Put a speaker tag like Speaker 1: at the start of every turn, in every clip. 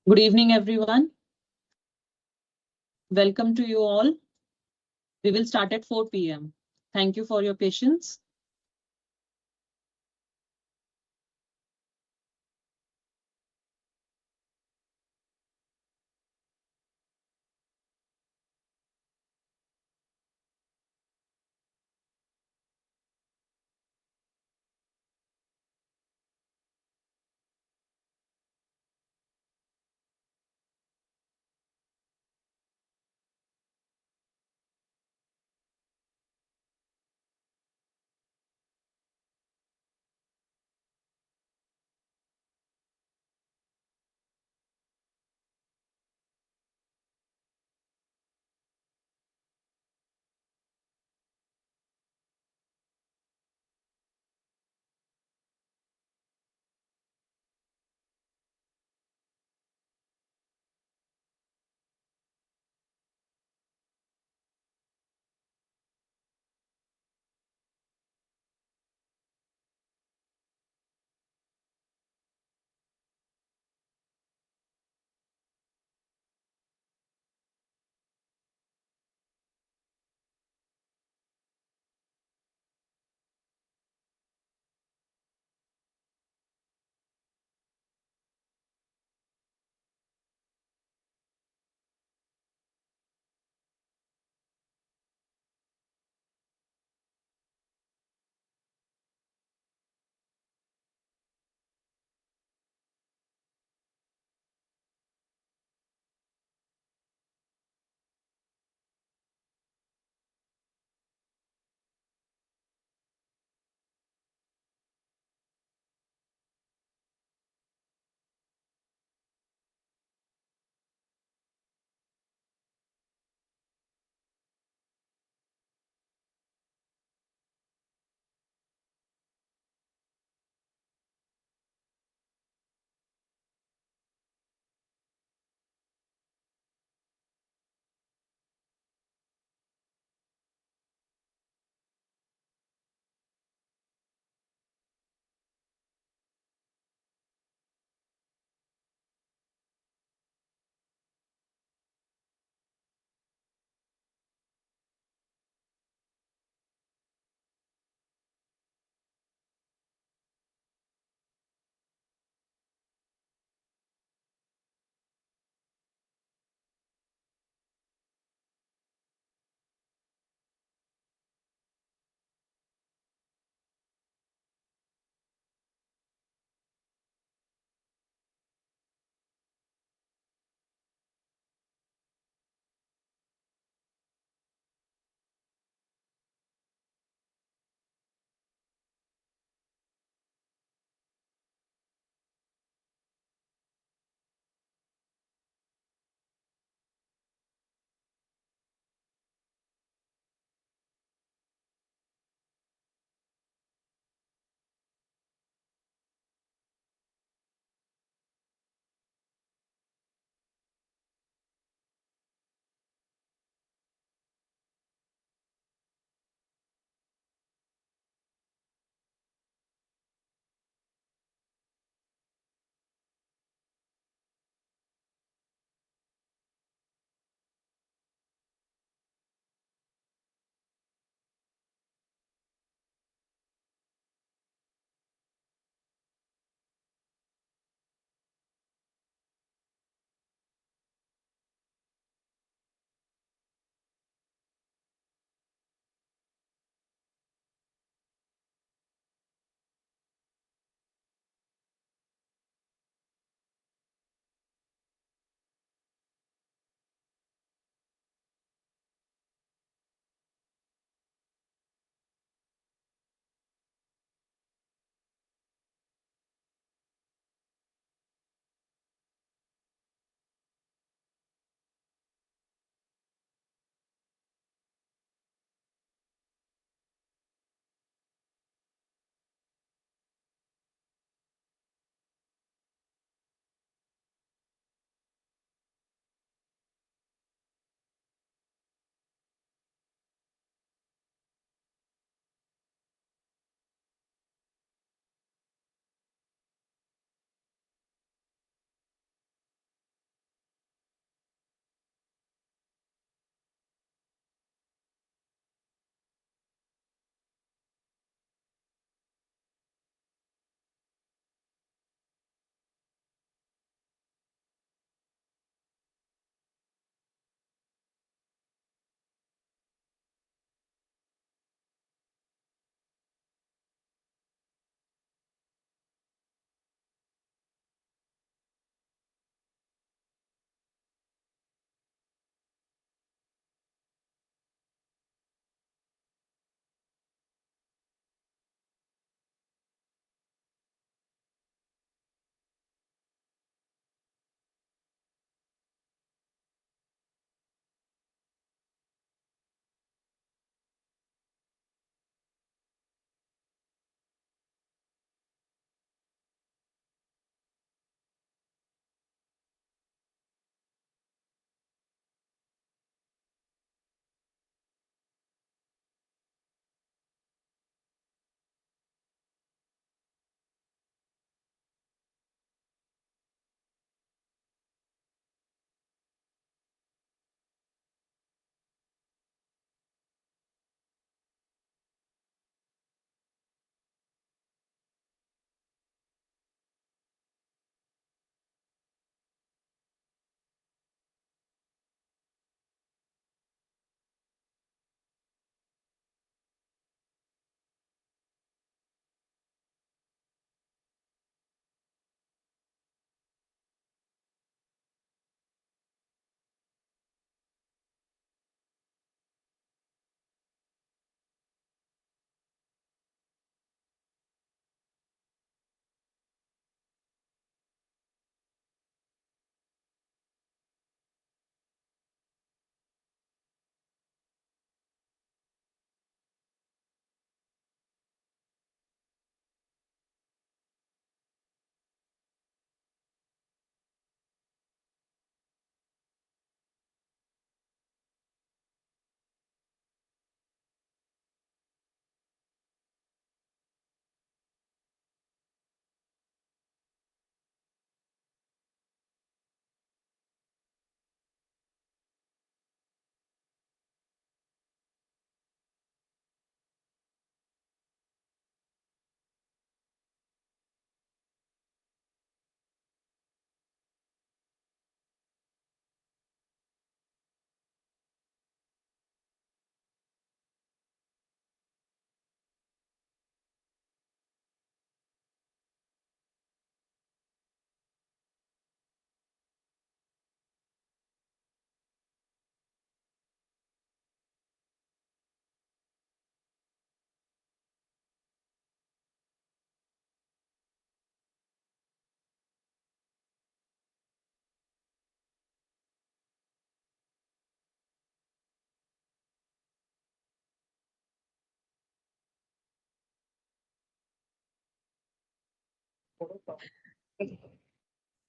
Speaker 1: Good evening, everyone. Welcome to you all. We will start at 4 p.m. Thank you for your patience.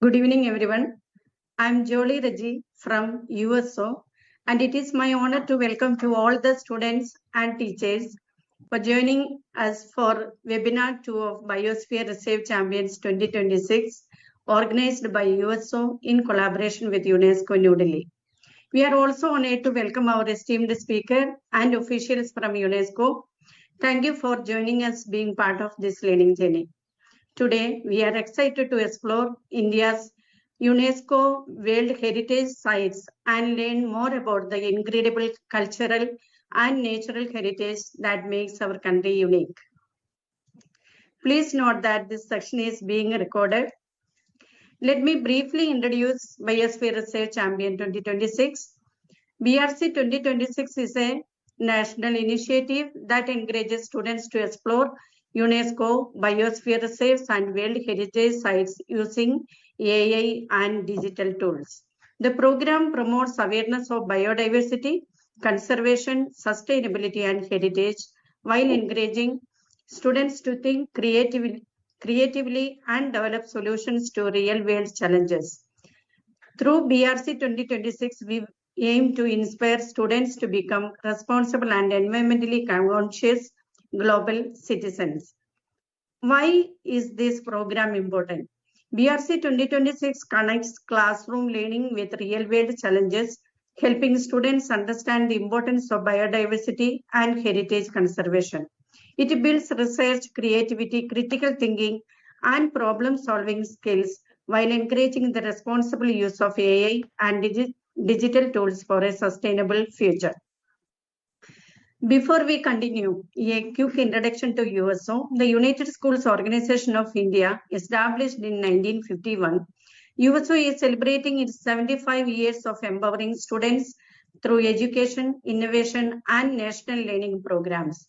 Speaker 2: Good evening, everyone. I'm Jolie Reggie from USO, and it is my honor to welcome to all the students and teachers for joining us for webinar 2 of Biosphere Reserve Champions 2026, organized by USO in collaboration with UNESCO New Delhi. We are also honored to welcome our esteemed speaker and officials from UNESCO. Thank you for joining us being part of this learning journey. Today, we are excited to explore India's UNESCO World Heritage Sites and learn more about the incredible cultural and natural heritage that makes our country unique. Please note that this section is being recorded. Let me briefly introduce Biosphere Reserve Champion 2026. BRC 2026 is a national initiative that encourages students to explore UNESCO Biosphere Reserves and World Heritage Sites using AI and digital tools. The program promotes awareness of biodiversity, conservation, sustainability, and heritage while encouraging students to think creatively and develop solutions to real-world challenges. Through BRC 2026, we aim to inspire students to become responsible and environmentally conscious global citizens. Why is this program important? BRC 2026 connects classroom learning with real-world challenges, helping students understand the importance of biodiversity and heritage conservation. It builds research, creativity, critical thinking, and problem-solving skills while encouraging the responsible use of AI and digital tools for a sustainable future. Before we continue, a quick introduction to USO. The United Schools Organization of India, established in 1951, USO is celebrating its 75 years of empowering students through education, innovation, and national learning programs.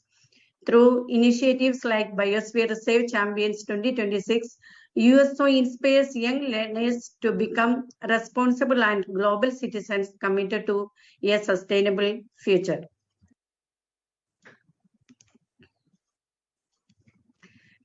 Speaker 2: Through initiatives like Biosphere Reserve Champions 2026, USO inspires young learners to become responsible and global citizens committed to a sustainable future.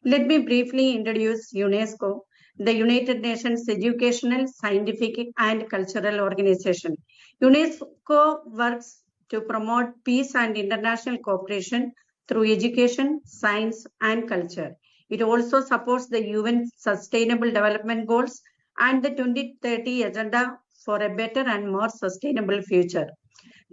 Speaker 2: Let me briefly introduce UNESCO, the United Nations Educational, Scientific, and Cultural Organization. UNESCO works to promote peace and international cooperation through education, science, and culture. It also supports the UN Sustainable Development Goals and the 2030 Agenda for a better and more sustainable future.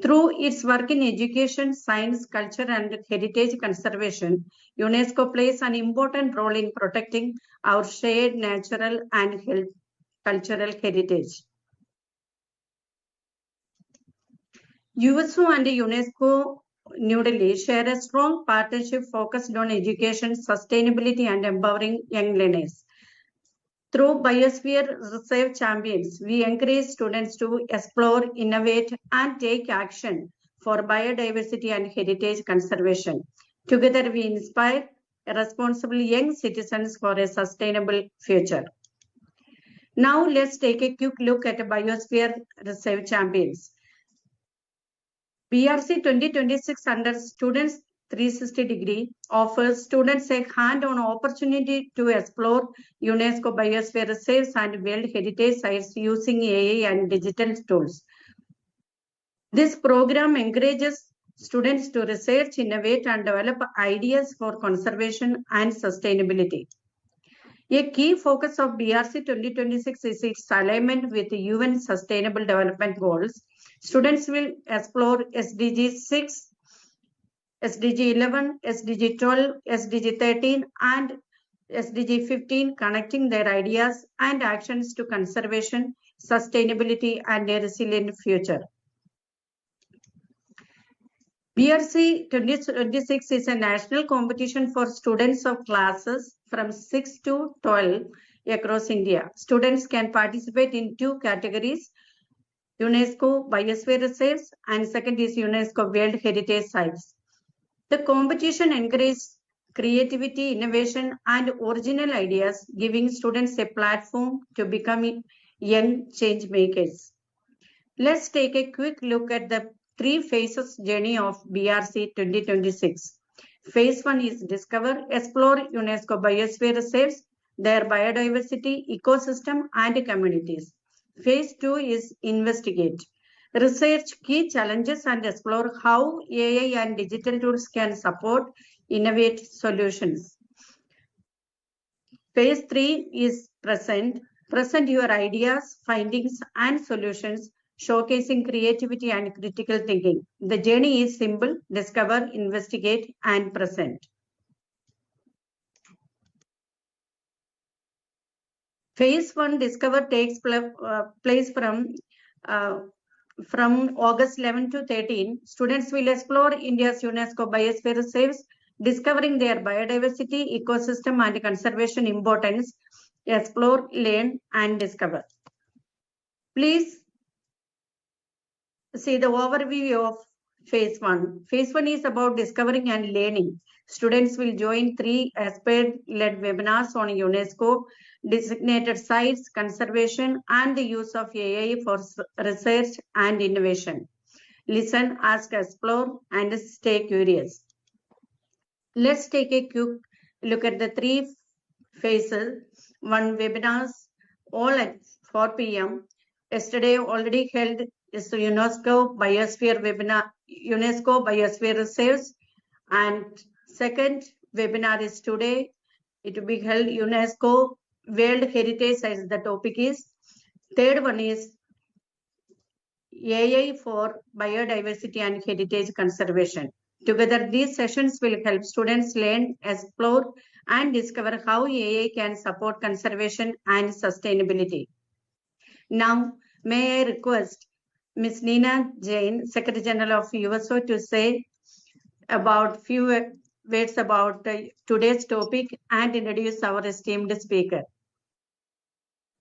Speaker 2: Through its work in education, science, culture, and heritage conservation, UNESCO plays an important role in protecting our shared natural and cultural heritage. USO and UNESCO New Delhi share a strong partnership focused on education, sustainability, and empowering young learners. Through Biosphere Reserve Champions, we encourage students to explore, innovate, and take action for biodiversity and heritage conservation. Together, we inspire responsible young citizens for a sustainable future. Now, let's take a quick look at Biosphere Reserve Champions. BRC 2026 under Students 360-degree offers students a hand-on opportunity to explore UNESCO Biosphere Reserves and World Heritage Sites using AI and digital tools. This program encourages students to research, innovate, and develop ideas for conservation and sustainability. A key focus of BRC 2026 is its alignment with the UN Sustainable Development Goals. Students will explore SDG 6, SDG 11, SDG 12, SDG 13, and SDG 15, connecting their ideas and actions to conservation, sustainability, and a resilient future. BRC 2026 is a national competition for students of classes from 6 to 12 across India. Students can participate in two categories, UNESCO Biosphere Reserves and second is UNESCO World Heritage Sites. The competition encourages creativity, innovation, and original ideas, giving students a platform to become young change makers. Let's take a quick look at the 3 phases journey of BRC 2026. Phase 1 is Discover, Explore UNESCO Biosphere Reserves. their biodiversity, ecosystem, and communities. Phase 2 is investigate. Research key challenges and explore how AI and digital tools can support innovate solutions. Phase 3 is present. Present your ideas, findings, and solutions, showcasing creativity and critical thinking. The journey is simple: discover, investigate, and present. Phase 1 discover takes place from August 11 to 13. Students will explore India's UNESCO Biosphere Reserves, discovering their biodiversity, ecosystem, and conservation importance. Explore, learn, and discover. Please see the overview of Phase 1. Phase 1 is about discovering and learning. Students will join 3 expert-led webinars on UNESCO, designated sites, conservation, and the use of AI for research and innovation. Listen, ask, explore, and stay curious. Let's take a quick look at the 3 phases. 1 webinars, all at 4 p.m. Yesterday already held is the UNESCO Biosphere webinar, UNESCO Biosphere Reserves, and second webinar is today. It will be held UNESCO World Heritage as the topic is. Third one is AI for biodiversity and heritage conservation. Together, these sessions will help students learn, explore, and discover how AI can support conservation and sustainability. Now, may I request Ms. Neena Jain, Secretary General of USO, to say about few words about today's topic and introduce our esteemed speaker.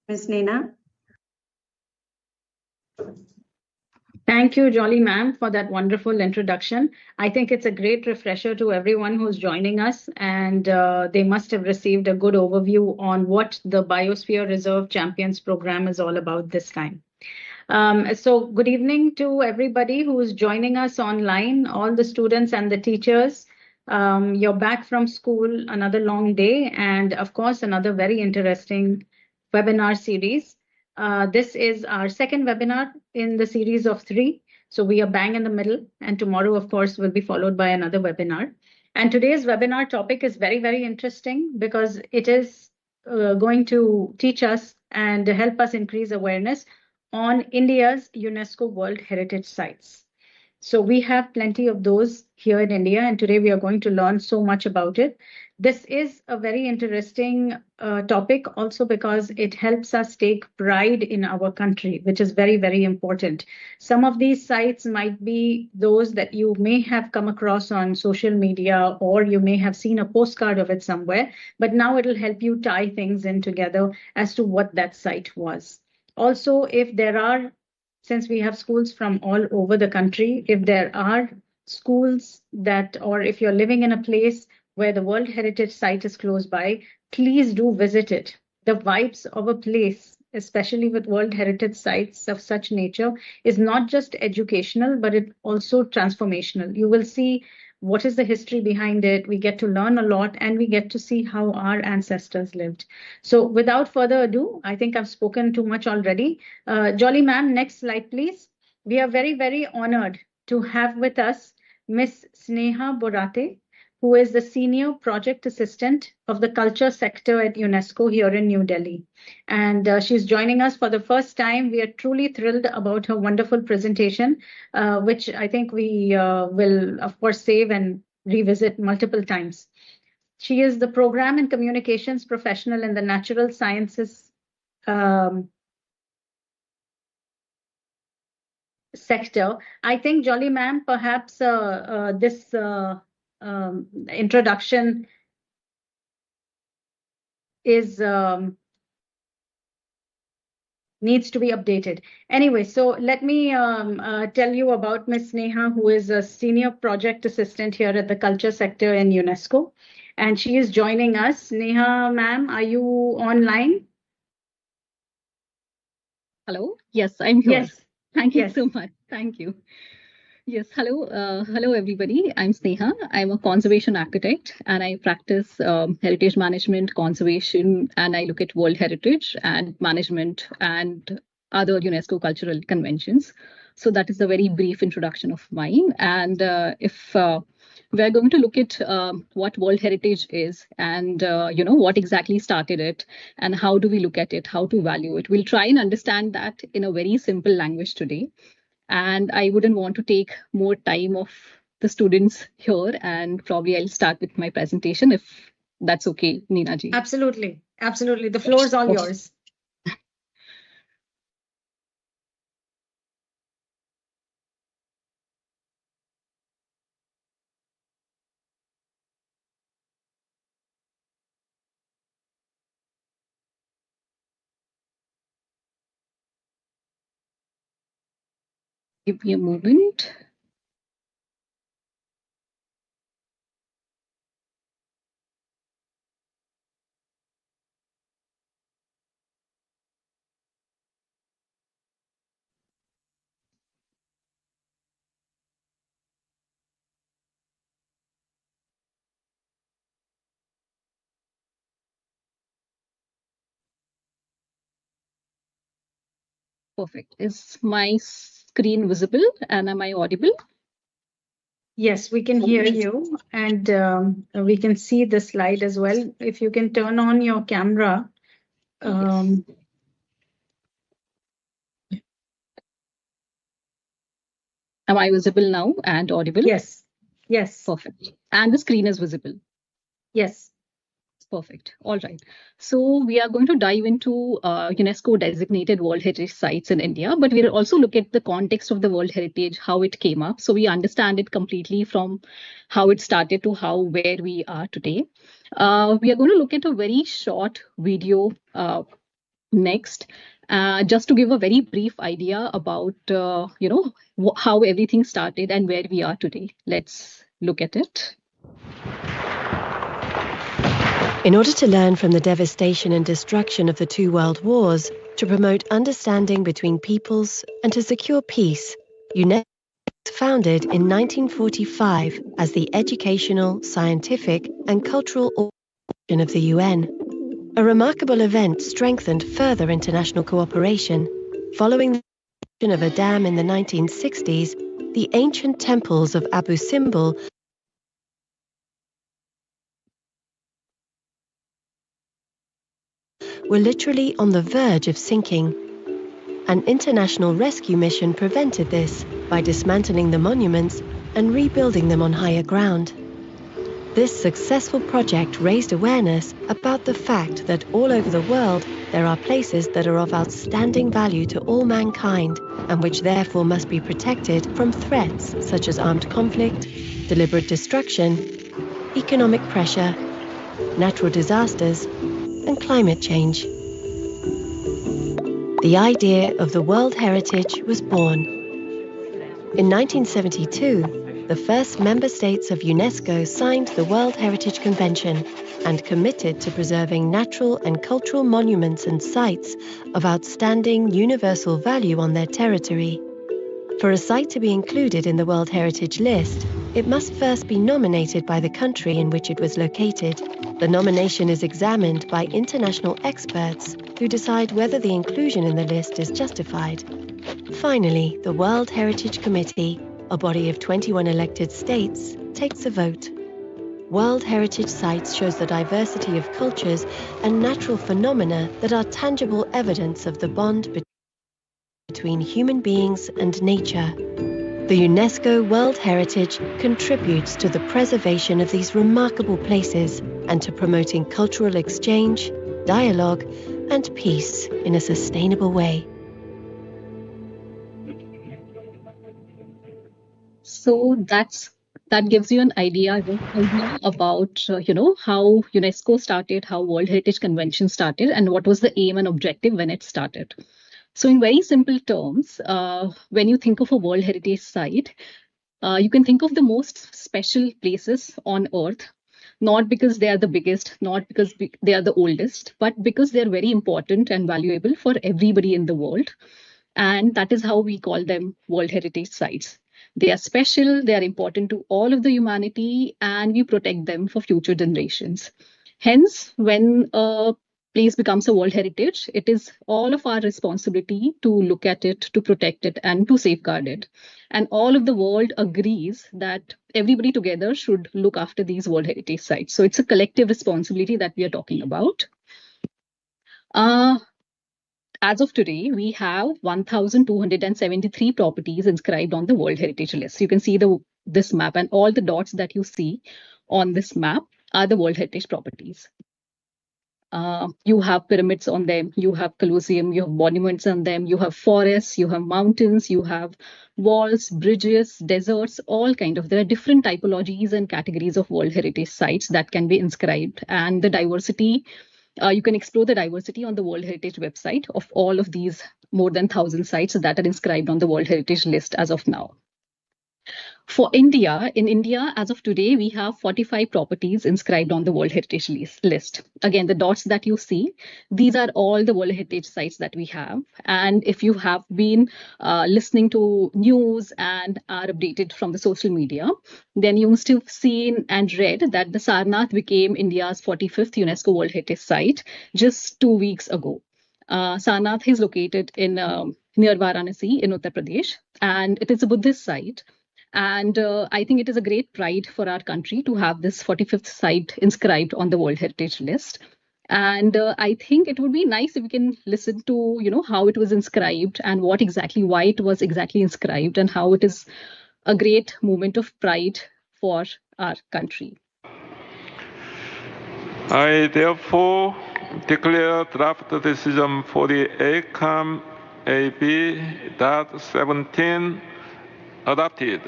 Speaker 2: Ms. Neena.
Speaker 3: Thank you, Jolly ma'am, for that wonderful introduction. I think it's a great refresher to everyone who's joining us, and they must have received a good overview on what the Biosphere Reserve Champions program is all about this time. So good evening to everybody who is joining us online, all the students and the teachers. You're back from school, another long day, and of course, another very interesting webinar series. This is our second webinar in the series of 3. So we are bang in the middle, and tomorrow, of course, will be followed by another webinar. And today's webinar topic is very, very interesting because it is going to teach us and help us increase awareness on India's UNESCO World Heritage Sites. So we have plenty of those here in India, and today we are going to learn so much about it. This is a very interesting topic also because it helps us take pride in our country, which is very, very important. Some of these sites might be those that you may have come across on social media, or you may have seen a postcard of it somewhere, but now it'll help you tie things in together as to what that site was. Also, if there are, since we have schools from all over the country, if there are schools that, or if you're living in a place where the World Heritage Site is close by, please do visit it. The vibes of a place, especially with World Heritage Sites of such nature, is not just educational, but it also transformational. You will see what is the history behind it. We get to learn a lot, and we get to see how our ancestors lived. So without further ado, I think I've spoken too much already. Jolly ma'am, next slide, please. We are very, very honored to have with us Miss Sneha Borate, who is the Senior Project Assistant of the Culture Sector at UNESCO here in New Delhi. And she's joining us for the first time. We are truly thrilled about her wonderful presentation, which I think we will, of course, save and revisit multiple times. She is the Program and Communications Professional in the Natural Sciences sector. I think, Jolly ma'am, perhaps this introduction is needs to be updated. Anyway, so let me tell you about Ms. Sneha, who is a Senior Project Assistant here at the Culture Sector in UNESCO. And she is joining us. Sneha, ma'am, are you online?
Speaker 4: Hello? Yes, I'm here.
Speaker 3: Yes.
Speaker 4: Thank you so much. Thank you. Yes, hello everybody. I'm Sneha. I'm a conservation architect and I practice heritage management, conservation, and I look at World Heritage and management and other UNESCO cultural conventions. So that is a very brief introduction of mine. And if we're going to look at what World Heritage is and what exactly started it and how do we look at it, how to value it, we'll try and understand that in a very simple language today. And I wouldn't want to take more time of the students here, and probably I'll start with my presentation if that's okay, Neena ji.
Speaker 3: Absolutely. Absolutely. The floor is all yours.
Speaker 4: Give me a moment. Perfect. Is my screen visible and am I audible?
Speaker 3: Yes, we can hear you, and we can see the slide as well. If you can turn on your camera.
Speaker 4: Yes. Am I visible now and audible?
Speaker 3: Yes. Yes.
Speaker 4: Perfect. And the screen is visible.
Speaker 3: Yes.
Speaker 4: Perfect. All right. So we are going to dive into UNESCO designated World Heritage sites in India, but we'll also look at the context of the World Heritage, how it came up. So we understand it completely from how it started to where we are today. We are going to look at a very short video next, just to give a very brief idea about, how everything started and where we are today. Let's look at it.
Speaker 5: In order to learn from the devastation and destruction of the two world wars, to promote understanding between peoples, and to secure peace, UNESCO was founded in 1945 as the educational, scientific, and cultural organization of the UN. A remarkable event strengthened further international cooperation. Following the construction of a dam in the 1960s, the ancient temples of Abu Simbel were literally on the verge of sinking. An international rescue mission prevented this by dismantling the monuments and rebuilding them on higher ground. This successful project raised awareness about the fact that all over the world there are places that are of outstanding value to all mankind and which therefore must be protected from threats such as armed conflict, deliberate destruction, economic pressure, natural disasters, and climate change. The idea of the World Heritage was born. In 1972, the first member states of UNESCO signed the World Heritage Convention and committed to preserving natural and cultural monuments and sites of outstanding universal value on their territory. For a site to be included in the World Heritage list, it must first be nominated by the country in which it was located. The nomination is examined by international experts who decide whether the inclusion in the list is justified. Finally, the World Heritage Committee, a body of 21 elected states, takes a vote. World Heritage Sites shows the diversity of cultures and natural phenomena that are tangible evidence of the bond between human beings and nature. The UNESCO World Heritage contributes to the preservation of these remarkable places and to promoting cultural exchange, dialogue, and peace in a sustainable way.
Speaker 4: So that gives you an idea about how UNESCO started, how World Heritage Convention started, and what was the aim and objective when it started. So in very simple terms, when you think of a World Heritage site, you can think of the most special places on Earth, not because they are the biggest, not because they are the oldest, but because they are very important and valuable for everybody in the world. And that is how we call them World Heritage sites. They are special, they are important to all of the humanity, and we protect them for future generations. Hence, when a place becomes a World Heritage, it is all of our responsibility to look at it, to protect it, and to safeguard it. And all of the world agrees that everybody together should look after these World Heritage sites. So it's a collective responsibility that we are talking about. As of today, we have 1,273 properties inscribed on the World Heritage List. You can see this map, and all the dots that you see on this map are the World Heritage properties. You have pyramids on them, you have Colosseum, you have monuments on them, you have forests, you have mountains, you have walls, bridges, deserts, all kind of. There are different typologies and categories of World Heritage sites that can be inscribed, and the diversity. You can explore the diversity on the World Heritage website of all of these more than 1,000 sites that are inscribed on the World Heritage List as of now. For India, in India, as of today, we have 45 properties inscribed on the World Heritage List. Again, the dots that you see, these are all the World Heritage sites that we have. And if you have been listening to news and are updated from the social media, then you must have seen and read that the Sarnath became India's 45th UNESCO World Heritage Site just 2 weeks ago. Sarnath is located in near Varanasi in Uttar Pradesh, and it is a Buddhist site. And I think it is a great pride for our country to have this 45th site inscribed on the World Heritage List. And I think it would be nice if we can listen to, how it was inscribed and why it was exactly inscribed, and how it is a great moment of pride for our country.
Speaker 6: I therefore declare draft decision for the ACAM AB.17 adopted.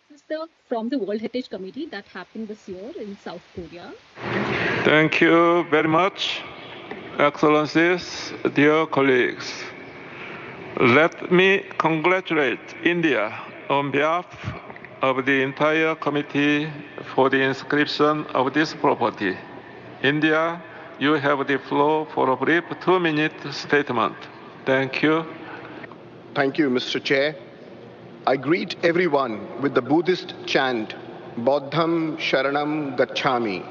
Speaker 4: This is from the World Heritage Committee that happened this year in South Korea.
Speaker 6: Thank you very much, Excellencies, dear colleagues. Let me congratulate India on behalf of the entire committee for the inscription of this property. India, you have the floor for a brief 2-minute statement. Thank you.
Speaker 7: Thank you, Mr. Chair. I greet everyone with the Buddhist chant, Bodham Sharanam Gacchami.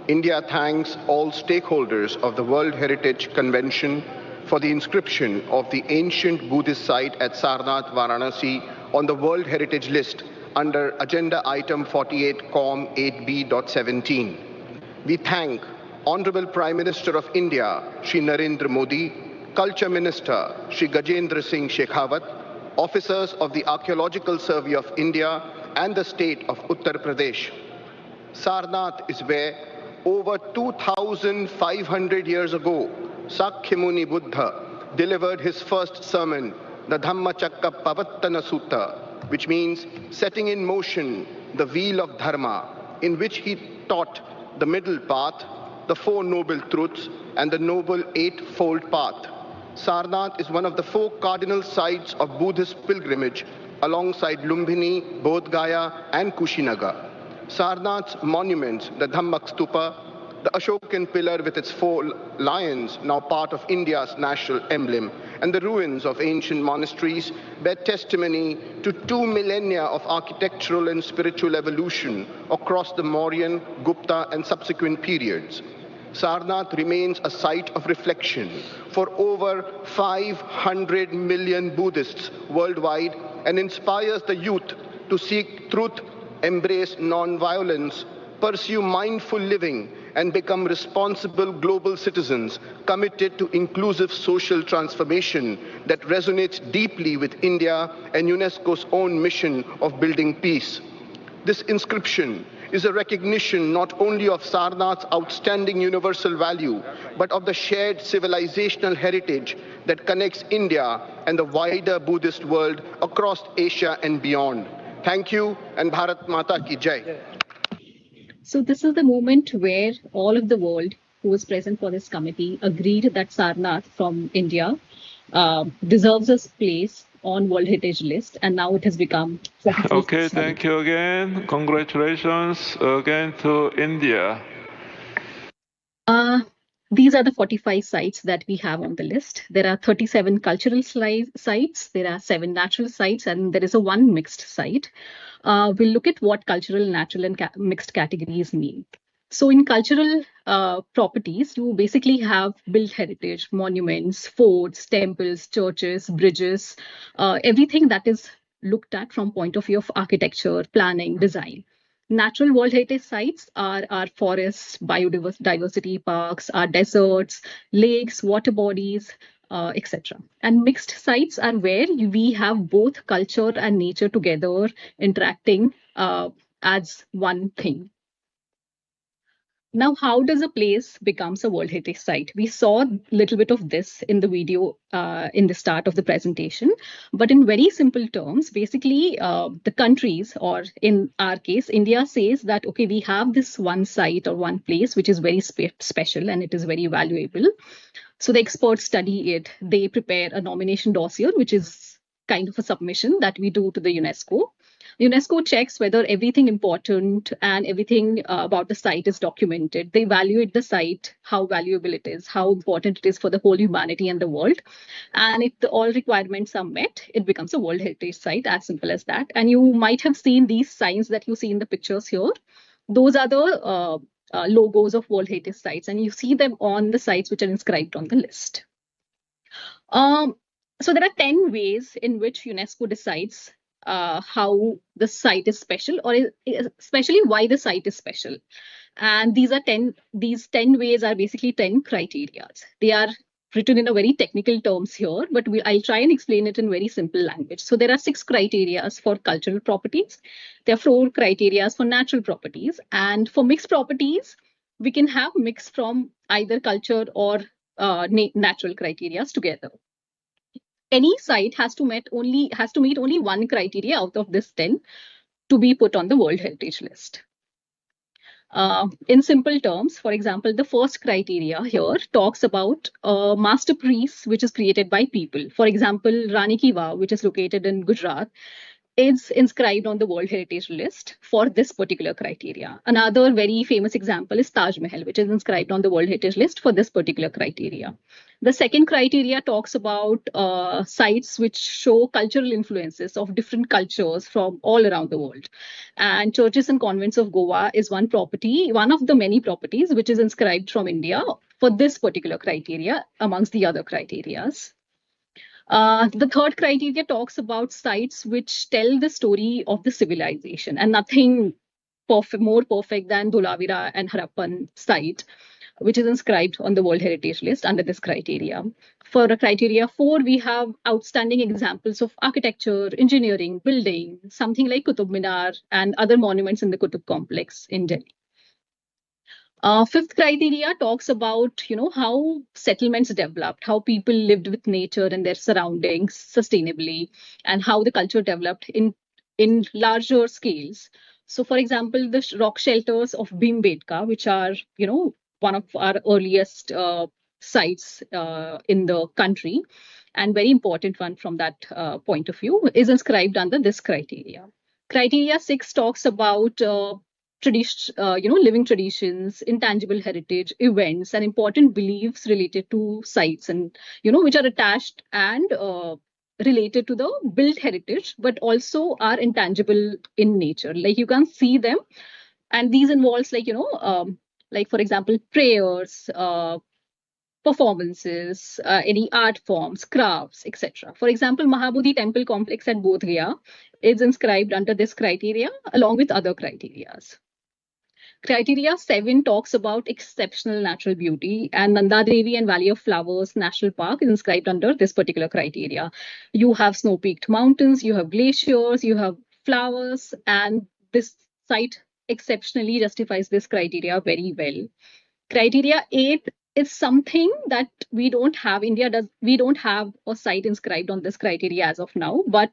Speaker 7: India thanks all stakeholders of the World Heritage Convention for the inscription of the ancient Buddhist site at Sarnath, Varanasi on the World Heritage List under Agenda Item 48 COM 8B.17. We thank Honorable Prime Minister of India, Shri Narendra Modi, Culture Minister, Shri Gajendra Singh Shekhawat, officers of the Archaeological Survey of India and the state of Uttar Pradesh. Sarnath is where over 2,500 years ago, Sakya Buddha delivered his first sermon, the Dhammacakka Pavattana Sutta, which means setting in motion the wheel of Dharma, in which he taught the middle path, the Four Noble Truths, and the Noble Eightfold Path. Sarnath is one of the 4 cardinal sites of Buddhist pilgrimage alongside Lumbini, Bodh Gaya, and Kushinagar. Sarnath's monuments, the Dhammak Stupa, the Ashokan pillar with its 4 lions, now part of India's national emblem, and the ruins of ancient monasteries bear testimony to 2 millennia of architectural and spiritual evolution across the Mauryan, Gupta, and subsequent periods. Sarnath remains a site of reflection for over 500 million Buddhists worldwide and inspires the youth to seek truth, embrace non-violence, pursue mindful living, and become responsible global citizens committed to inclusive social transformation that resonates deeply with India and UNESCO's own mission of building peace. This inscription is a recognition not only of Sarnath's outstanding universal value, but of the shared civilizational heritage that connects India and the wider Buddhist world across Asia and beyond. Thank you, and Bharat Mata Ki Jai.
Speaker 4: So this is the moment where all of the world who was present for this committee agreed that Sarnath from India deserves a place on World Heritage List, and now it has become.
Speaker 6: Okay, thank you again. Congratulations again to India.
Speaker 4: These are the 45 sites that we have on the list. There are 37 cultural sites, there are 7 natural sites, and there is a 1 mixed site. We'll look at what cultural, natural, and mixed categories mean. So in cultural properties, you basically have built heritage, monuments, forts, temples, churches, bridges, everything that is looked at from point of view of architecture, planning, design. Natural World Heritage sites are our forests, biodiversity parks, our deserts, lakes, water bodies, etc. And mixed sites are where we have both culture and nature together interacting as one thing. Now, how does a place becomes a World Heritage Site? We saw a little bit of this in the video in the start of the presentation, but in very simple terms, basically the countries, or in our case, India says that, okay, we have this one site or one place which is very special and it is very valuable. So the experts study it, they prepare a nomination dossier, which is kind of a submission that we do to the UNESCO. UNESCO checks whether everything important and everything about the site is documented. They evaluate the site, how valuable it is, how important it is for the whole humanity and the world. And if all requirements are met, it becomes a World Heritage Site, as simple as that. And you might have seen these signs that you see in the pictures here. Those are the logos of World Heritage Sites, and you see them on the sites which are inscribed on the list. So there are 10 ways in which UNESCO decides how the site is special, or especially why the site is special. And these 10 ways are basically 10 criteria. They are written in a very technical terms here, but I'll try and explain it in very simple language. So there are 6 criteria for cultural properties. There are 4 criteria for natural properties. And for mixed properties, we can have mix from either culture or natural criteria together. Any site has to meet only one criteria out of this 10 to be put on the World Heritage List. In simple terms, for example, the first criteria here talks about a masterpiece which is created by people. For example, Rani Ki Vav, which is located in Gujarat, is inscribed on the World Heritage List for this particular criteria. Another very famous example is Taj Mahal, which is inscribed on the World Heritage List for this particular criteria. The second criteria talks about sites which show cultural influences of different cultures from all around the world. And Churches and Convents of Goa is one of the many properties which is inscribed from India for this particular criteria amongst the other criterias. The third criteria talks about sites which tell the story of the civilization, and nothing more perfect than Dholavira and Harappan site, which is inscribed on the World Heritage List under this criteria. For criteria 4, we have outstanding examples of architecture, engineering, building, something like Qutub Minar and other monuments in the Qutub complex in Delhi. Fifth criteria talks about, how settlements developed, how people lived with nature and their surroundings sustainably, and how the culture developed in larger scales. So, for example, the rock shelters of Bhimbetka, which are, one of our earliest sites in the country, and very important one from that point of view, is inscribed under this criteria. Criteria 6 talks about living traditions, intangible heritage, events, and important beliefs related to sites, and which are attached and related to the built heritage, but also are intangible in nature. Like you can see them, and these involves like for example, prayers, performances, any art forms, crafts, etc. For example, Mahabodhi Temple Complex at Bodh Gaya is inscribed under this criteria along with other criteria. Criteria 7 talks about exceptional natural beauty, and Nanda Devi and Valley of Flowers National Park is inscribed under this particular criteria. You have snow-peaked mountains, you have glaciers, you have flowers, and this site exceptionally justifies this criteria very well. Criteria 8 is something that we don't have. We don't have a site inscribed on this criteria as of now, but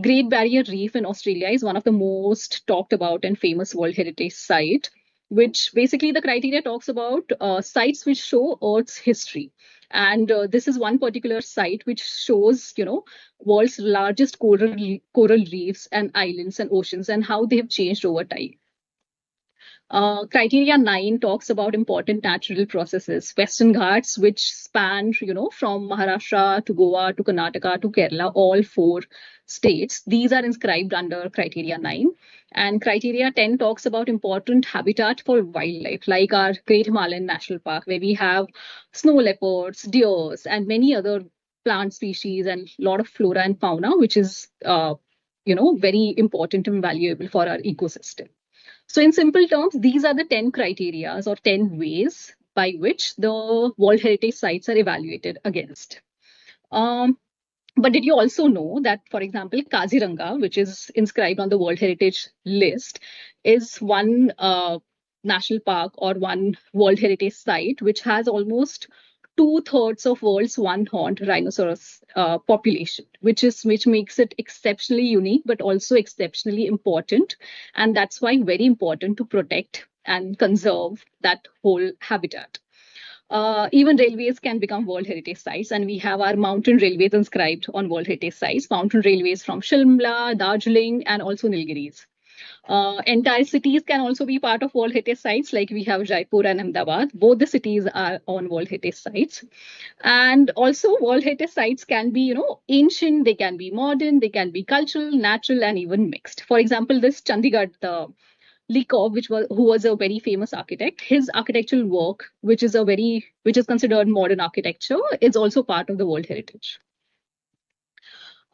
Speaker 4: Great Barrier Reef in Australia is one of the most talked about and famous World Heritage site, which basically the criteria talks about sites which show Earth's history. And this is one particular site which shows, world's largest coral reefs and islands and oceans and how they have changed over time. Criteria 9 talks about important natural processes. Western Ghats, which span, from Maharashtra to Goa to Karnataka to Kerala, all 4 states. These are inscribed under criteria 9. And criteria 10 talks about important habitat for wildlife, like our Great Himalayan National Park, where we have snow leopards, deers, and many other plant species and a lot of flora and fauna, which is, very important and valuable for our ecosystem. So in simple terms, these are the 10 criteria or 10 ways by which the World Heritage Sites are evaluated against. But did you also know that, for example, Kaziranga, which is inscribed on the World Heritage list, is one national park or one World Heritage Site which has almost 2/3 of world's one-horned rhinoceros population, which makes it exceptionally unique, but also exceptionally important. And that's why very important to protect and conserve that whole habitat. Even railways can become World Heritage Sites, and we have our mountain railways inscribed on World Heritage Sites, mountain railways from Shimla, Darjeeling, and also Nilgiris. Entire cities can also be part of World Heritage Sites, like we have Jaipur and Ahmedabad. Both the cities are on World Heritage Sites. And also World Heritage Sites can be, ancient, they can be modern, they can be cultural, natural, and even mixed. For example, this Chandigarh, the Likov, who was a very famous architect, his architectural work, which is considered modern architecture, is also part of the World Heritage.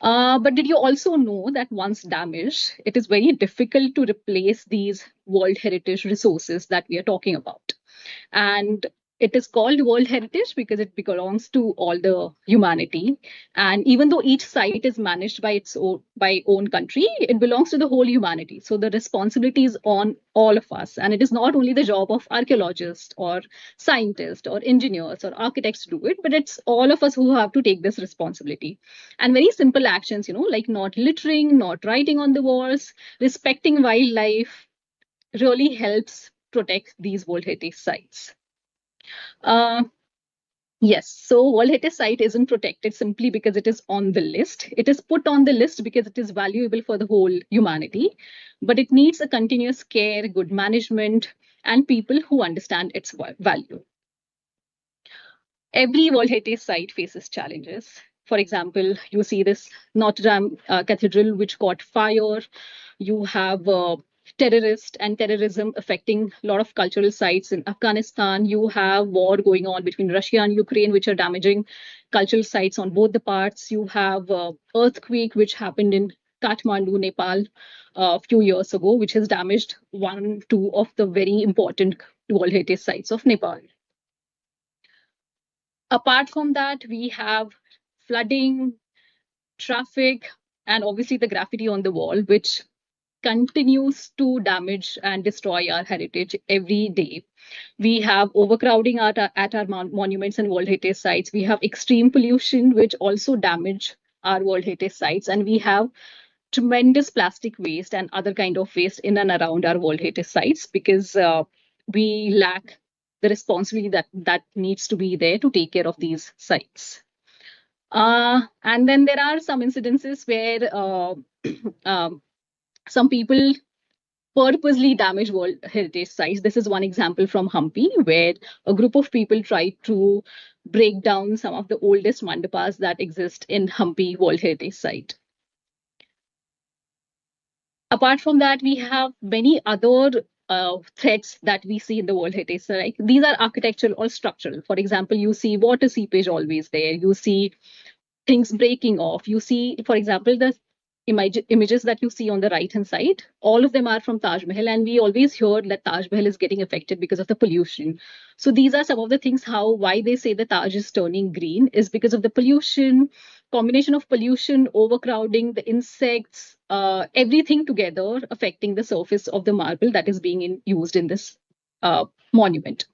Speaker 4: But did you also know that once damaged, it is very difficult to replace these World Heritage resources that we are talking about? And it is called World Heritage because it belongs to all the humanity. And even though each site is managed by its own country, it belongs to the whole humanity. So the responsibility is on all of us. And it is not only the job of archaeologists or scientists or engineers or architects to do it, but it's all of us who have to take this responsibility. And very simple actions, like not littering, not writing on the walls, respecting wildlife really helps protect these World Heritage Sites. Yes, so World Heritage Site isn't protected simply because it is on the list. It is put on the list because it is valuable for the whole humanity, but it needs a continuous care, good management, and people who understand its value. Every World Heritage Site faces challenges. For example, you see this Notre Dame Cathedral, which caught fire. You have terrorist and terrorism affecting a lot of cultural sites in Afghanistan. You have war going on between Russia and Ukraine, which are damaging cultural sites on both the parts. You have earthquake, which happened in Kathmandu, Nepal, a few years ago, which has damaged 2 of the very important World Heritage Sites of Nepal. Apart from that, we have flooding, traffic, and obviously the graffiti on the wall, which continues to damage and destroy our heritage every day. We have overcrowding at our monuments and World Heritage Sites. We have extreme pollution, which also damage our World Heritage Sites. And we have tremendous plastic waste and other kind of waste in and around our World Heritage Sites because we lack the responsibility that needs to be there to take care of these sites. And then there are some incidences where some people purposely damage World Heritage Sites. This is one example from Hampi, where a group of people tried to break down some of the oldest mandapas that exist in Hampi World Heritage Site. Apart from that, we have many other threats that we see in the World Heritage Site. These are architectural or structural. For example, you see water seepage always there. You see things breaking off. You see, for example, the images that you see on the right-hand side, all of them are from Taj Mahal, and we always hear that Taj Mahal is getting affected because of the pollution. So these are some of the things why they say the Taj is turning green is because of the pollution, combination of pollution, overcrowding, the insects, everything together affecting the surface of the marble that is being used in this monument.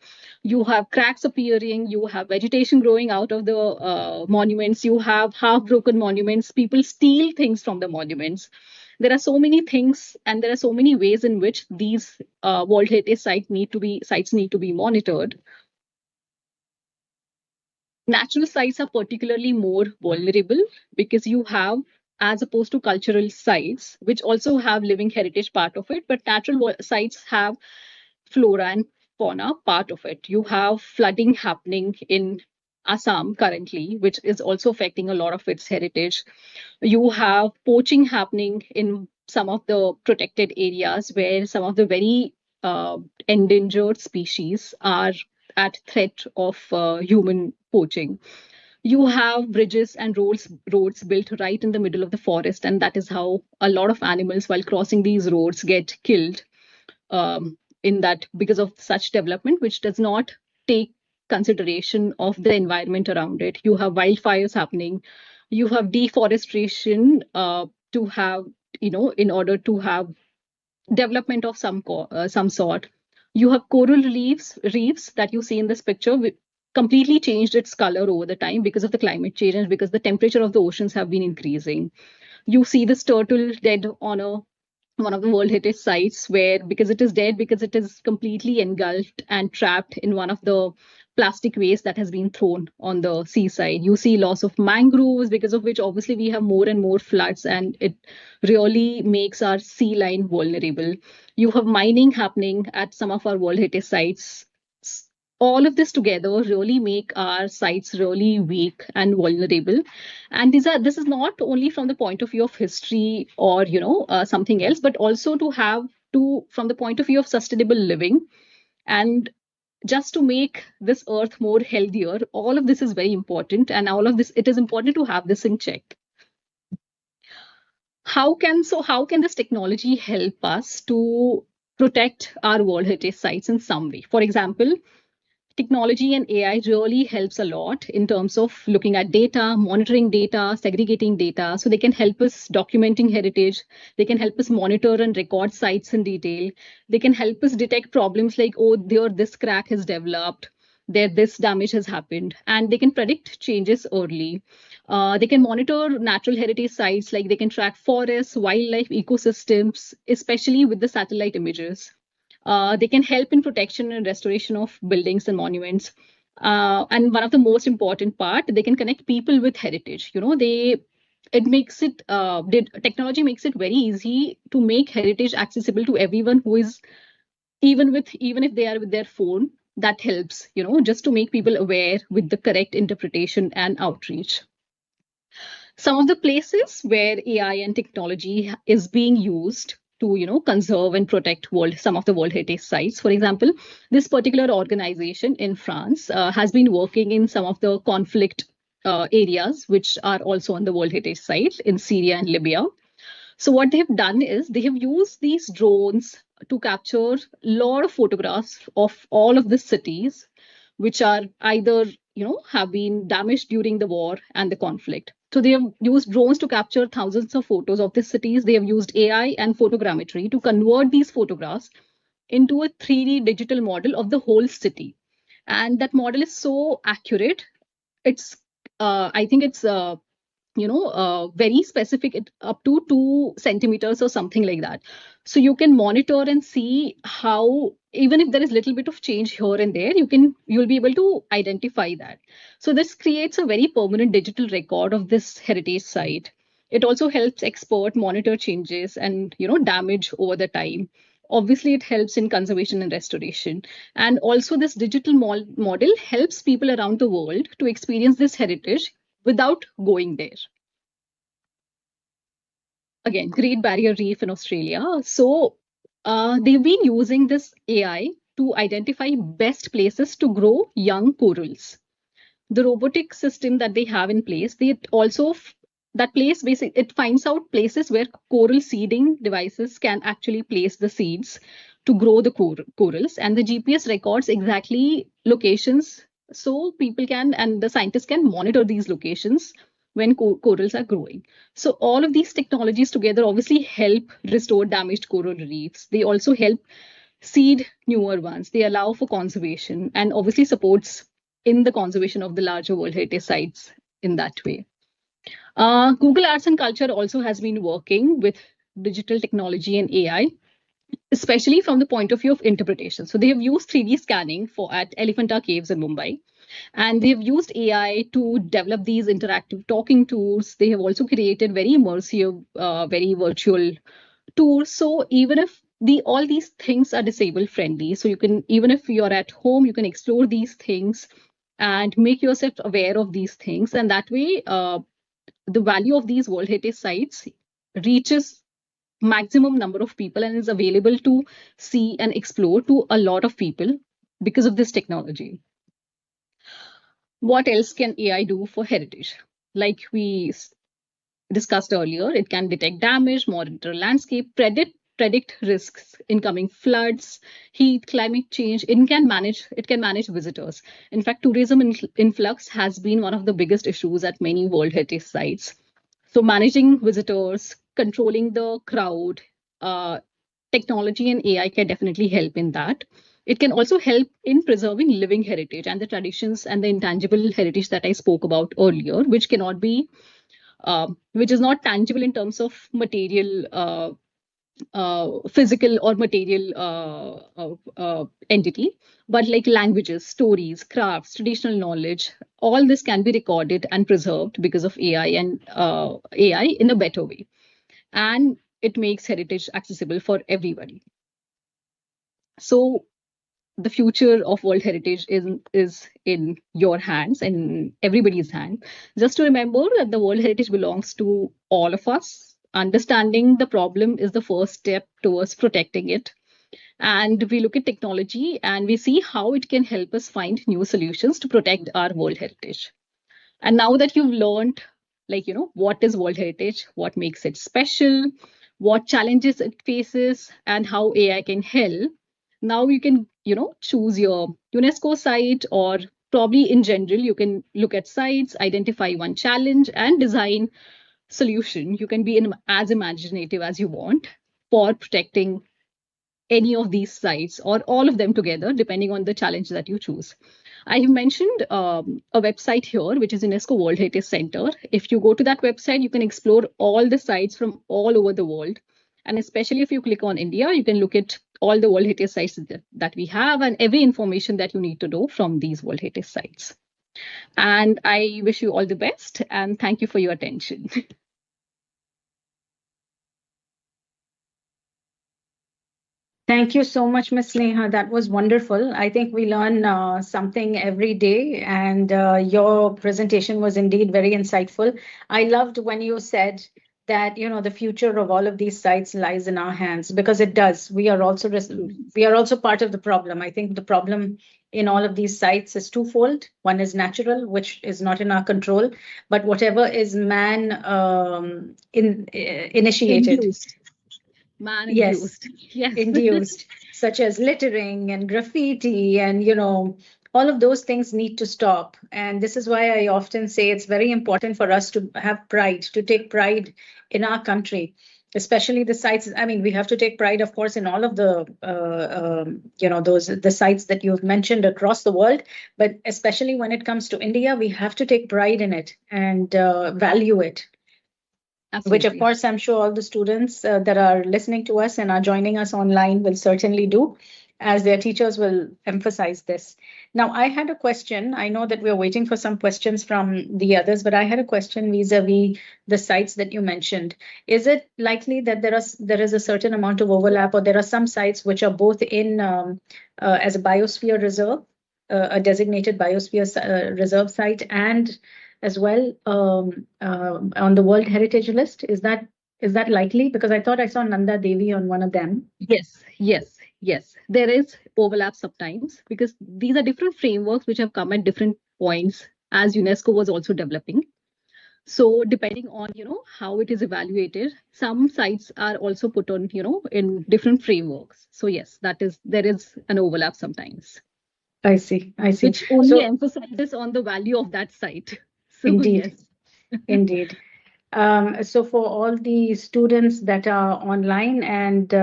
Speaker 4: You have cracks appearing, you have vegetation growing out of the monuments, you have half-broken monuments, people steal things from the monuments. There are so many things and there are so many ways in which these World Heritage sites need to be monitored. Natural sites are particularly more vulnerable because you have, as opposed to cultural sites, which also have living heritage part of it, but natural sites have flora and fauna part of it. You have flooding happening in Assam currently, which is also affecting a lot of its heritage. You have poaching happening in some of the protected areas where some of the very endangered species are at threat of human poaching. You have bridges and roads built right in the middle of the forest, and that is how a lot of animals, while crossing these roads, get killed in that because of such development, which does not take consideration of the environment around it. You have wildfires happening. You have deforestation to have, in order to have development of some sort. You have coral reefs that you see in this picture, completely changed its color over the time because of the climate change and because the temperature of the oceans have been increasing. You see this turtle dead on one of the World Heritage sites where, because it is dead, because it is completely engulfed and trapped in one of the plastic waste that has been thrown on the seaside. You see loss of mangroves, because of which obviously we have more and more floods, and it really makes our sea line vulnerable. You have mining happening at some of our World Heritage sites. All of this together really make our sites really weak and vulnerable. And this is not only from the point of view of history or something else, but also from the point of view of sustainable living, and just to make this earth more healthier. All of this is very important, and all of this, it is important to have this in check. How can this technology help us to protect our World Heritage sites in some way? For example, technology and AI really helps a lot in terms of looking at data, monitoring data, segregating data. So they can help us documenting heritage. They can help us monitor and record sites in detail. They can help us detect problems like, oh, this crack has developed, this damage has happened, and they can predict changes early. They can monitor natural heritage sites, like they can track forests, wildlife, ecosystems, especially with the satellite images. They can help in protection and restoration of buildings and monuments. And one of the most important part, they can connect people with heritage. Technology makes it very easy to make heritage accessible to everyone who is, even if they are with their phone. That helps, just to make people aware with the correct interpretation and outreach. Some of the places where AI and technology is being used to conserve and protect some of the World Heritage sites. For example, this particular organization in France has been working in some of the conflict areas, which are also on the World Heritage site in Syria and Libya. So what they have done is they have used these drones to capture a lot of photographs of all of the cities, which are either have been damaged during the war and the conflict. So they have used drones to capture thousands of photos of these cities. They have used AI and photogrammetry to convert these photographs into a 3D digital model of the whole city. And that model is so accurate. I think it's very specific, up to 2 centimeters or something like that. So you can monitor and see how, even if there is little bit of change here and there, you'll be able to identify that. So this creates a very permanent digital record of this heritage site. It also helps expert monitor changes and damage over the time. Obviously, it helps in conservation and restoration. And also this digital model helps people around the world to experience this heritage without going there. Again, Great Barrier Reef in Australia. So they've been using this AI to identify best places to grow young corals. The robotic system that they have in place, it finds out places where coral seeding devices can actually place the seeds to grow the corals, and the GPS records exactly locations, so people and the scientists can monitor these locations when corals are growing. So all of these technologies together obviously help restore damaged coral reefs. They also help seed newer ones. They allow for conservation and obviously supports in the conservation of the larger World Heritage sites in that way. Google Arts and Culture also has been working with digital technology and AI, especially from the point of view of interpretation. So they have used 3D scanning at Elephanta Caves in Mumbai. And they've used AI to develop these interactive talking tours. They have also created very immersive, very virtual tours. So even if all these things are disabled friendly. So you can, even if you're at home, you can explore these things and make yourself aware of these things. And that way, the value of these World Heritage sites reaches maximum number of people and is available to see and explore to a lot of people because of this technology. What else can AI do for heritage? Like we discussed earlier, it can detect damage, monitor landscape, predict risks, incoming floods, heat, climate change. It can manage visitors. In fact, tourism influx has been one of the biggest issues at many World Heritage sites. So managing visitors, controlling the crowd, technology and AI can definitely help in that. It can also help in preserving living heritage and the traditions and the intangible heritage that I spoke about earlier, which cannot be which is not tangible in terms of material, physical or material entity, but like languages, stories, crafts, traditional knowledge, all this can be recorded and preserved because of AI and AI in a better way. And it makes heritage accessible for everybody. So the future of World Heritage is in your hands and everybody's hand. Just to remember that the World Heritage belongs to all of us. Understanding the problem is the first step towards protecting it. And we look at technology and we see how it can help us find new solutions to protect our World Heritage. And now that you've learned, like, what is World Heritage, what makes it special, what challenges it faces, and how AI can help, now you can, choose your UNESCO site, or probably in general, you can look at sites, identify one challenge, and design solution. You can be as imaginative as you want for protecting any of these sites or all of them together, depending on the challenge that you choose. I have mentioned a website here, which is UNESCO World Heritage Center. If you go to that website, you can explore all the sites from all over the world. And especially if you click on India, you can look at all the World Heritage sites that we have and every information that you need to know from these World Heritage sites. And I wish you all the best and thank you for your attention.
Speaker 3: Thank you so much, Ms. Sneha. That was wonderful. I think we learn something every day, and your presentation was indeed very insightful. I loved when you said that the future of all of these sites lies in our hands, because it does. We are also part of the problem. I think the problem in all of these sites is twofold. One is natural, which is not in our control, but whatever is man initiated.
Speaker 4: Induced. Man-induced. Yes.
Speaker 3: Induced, such as littering and graffiti, and all of those things need to stop. And this is why I often say it's very important for us to have pride, to take pride in our country, especially the sites. I mean, we have to take pride, of course, in all of the the sites that you've mentioned across the world, but especially when it comes to India, we have to take pride in it and value it. Absolutely. Which, of course, I'm sure all the students that are listening to us and are joining us online will certainly do, as their teachers will emphasize this. Now, I had a question. I know that we're waiting for some questions from the others, but I had a question vis-a-vis the sites that you mentioned. Is it likely that there is a certain amount of overlap, or there are some sites which are both in as a biosphere reserve, a designated biosphere reserve site, and as well on the World Heritage list? Is that likely? Because I thought I saw Nanda Devi on one of them.
Speaker 4: Yes. There is overlap sometimes, because these are different frameworks which have come at different points as UNESCO was also developing. So depending on how it is evaluated, some sites are also put on in different frameworks. So yes, there is an overlap sometimes.
Speaker 3: I see.
Speaker 4: Which only emphasizes on the value of that site. So,
Speaker 3: indeed,
Speaker 4: yes.
Speaker 3: Indeed. So for all the students that are online, and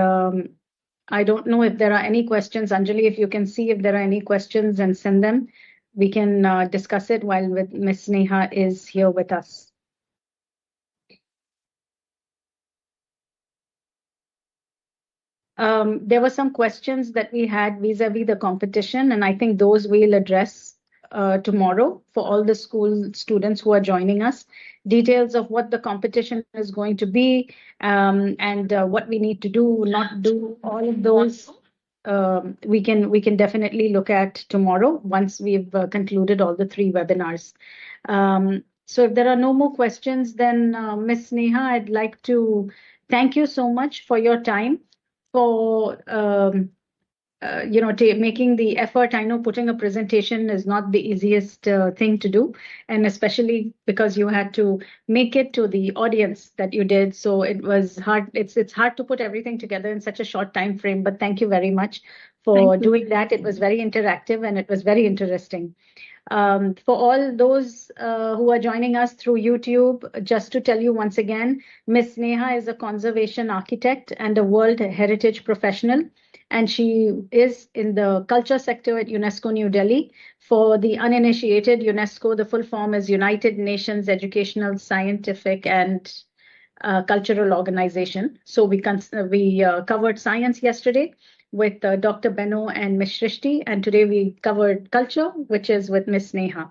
Speaker 3: I don't know if there are any questions, Anjali, if you can see if there are any questions and send them, we can discuss it while Ms. Sneha is here with us. There were some questions that we had vis-a-vis the competition, and I think those we'll address tomorrow for all the school students who are joining us. Details of what the competition is going to be, and what we need to do, not do, all of those we can definitely look at tomorrow once we've concluded all the 3 webinars. So if there are no more questions, then Ms. Sneha, I'd like to thank you so much for your time, for making the effort. I know putting a presentation is not the easiest thing to do, and especially because you had to make it to the audience that you did. So it was hard. It's hard to put everything together in such a short time frame. But thank you very much for doing that. It was very interactive and it was very interesting. For all those who are joining us through YouTube, just to tell you once again, Ms. Sneha is a conservation architect and a World Heritage professional, and she is in the culture sector at UNESCO New Delhi. For the uninitiated, UNESCO, the full form is United Nations Educational, Scientific and Cultural Organization. So we covered science yesterday with Dr. Benno and Ms. Shrishti, and today we covered culture, which is with Ms. Sneha.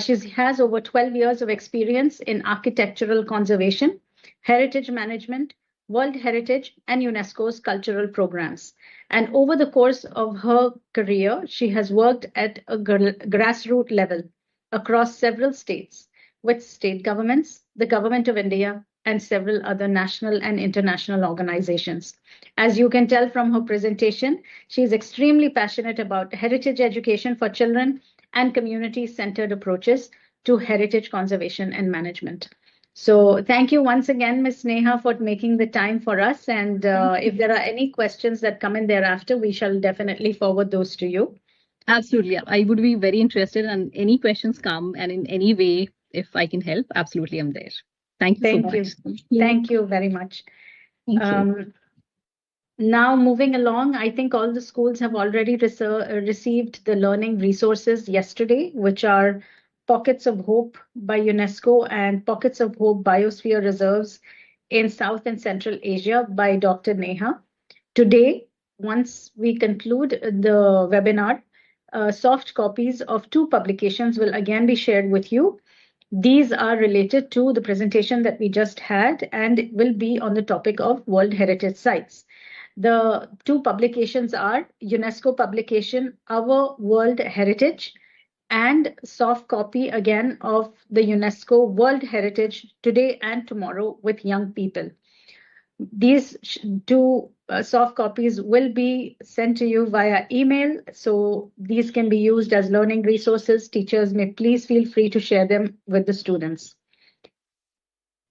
Speaker 3: She has over 12 years of experience in architectural conservation, heritage management, World Heritage, and UNESCO's cultural programs. And over the course of her career, she has worked at a grassroots level across several states with state governments, the Government of India, and several other national and international organizations. As you can tell from her presentation, she is extremely passionate about heritage education for children and community-centered approaches to heritage conservation and management. So thank you once again, Ms. Sneha, for making the time for us. And if there are any questions that come in thereafter, we shall definitely forward those to you.
Speaker 4: Absolutely. I would be very interested, and any questions come, and in any way, if I can help, absolutely, I'm there. Thank you so much.
Speaker 3: Thank you very much.
Speaker 4: Thank you.
Speaker 3: Now, moving along, I think all the schools have already received the learning resources yesterday, which are Pockets of Hope by UNESCO and Pockets of Hope Biosphere Reserves in South and Central Asia by Dr. Neha. Today, once we conclude the webinar, soft copies of 2 publications will again be shared with you. These are related to the presentation that we just had and will be on the topic of World Heritage Sites. The 2 publications are UNESCO publication, Our World Heritage, and soft copy again of the UNESCO World Heritage Today and Tomorrow with Young People. These 2 soft copies will be sent to you via email, so these can be used as learning resources. Teachers may please feel free to share them with the students.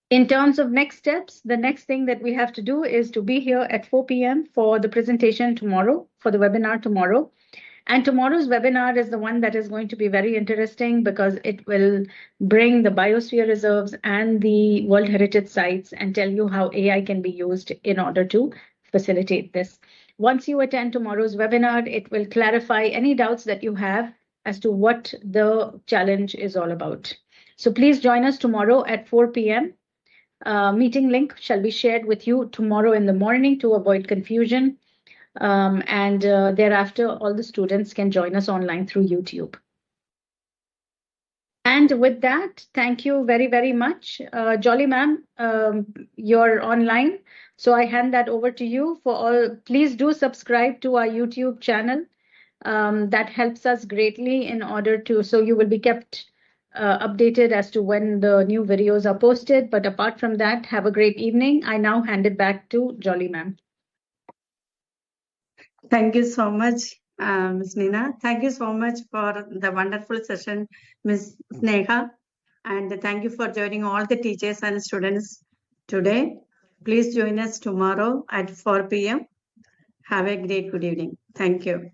Speaker 3: In terms of next steps, the next thing that we have to do is to be here at 4 p.m. for the presentation tomorrow, for the webinar tomorrow. And tomorrow's webinar is the one that is going to be very interesting because it will bring the biosphere reserves and the World Heritage Sites and tell you how AI can be used in order to facilitate this. Once you attend tomorrow's webinar, it will clarify any doubts that you have as to what the challenge is all about. So please join us tomorrow at 4 p.m. Meeting link shall be shared with you tomorrow in the morning to avoid confusion. And thereafter, all the students can join us online through YouTube. And with that, thank you very, very much. Jolly ma'am, you're online. So I hand that over to you for all. Please do subscribe to our YouTube channel. That helps us greatly in order to, so you will be kept updated as to when the new videos are posted. But apart from that, have a great evening. I now hand it back to Jolly ma'am.
Speaker 2: Thank you so much, Ms. Neena. Thank you so much for the wonderful session, Ms. Sneha. And thank you for joining all the teachers and students today. Please join us tomorrow at 4 p.m. Have a great good evening. Thank you.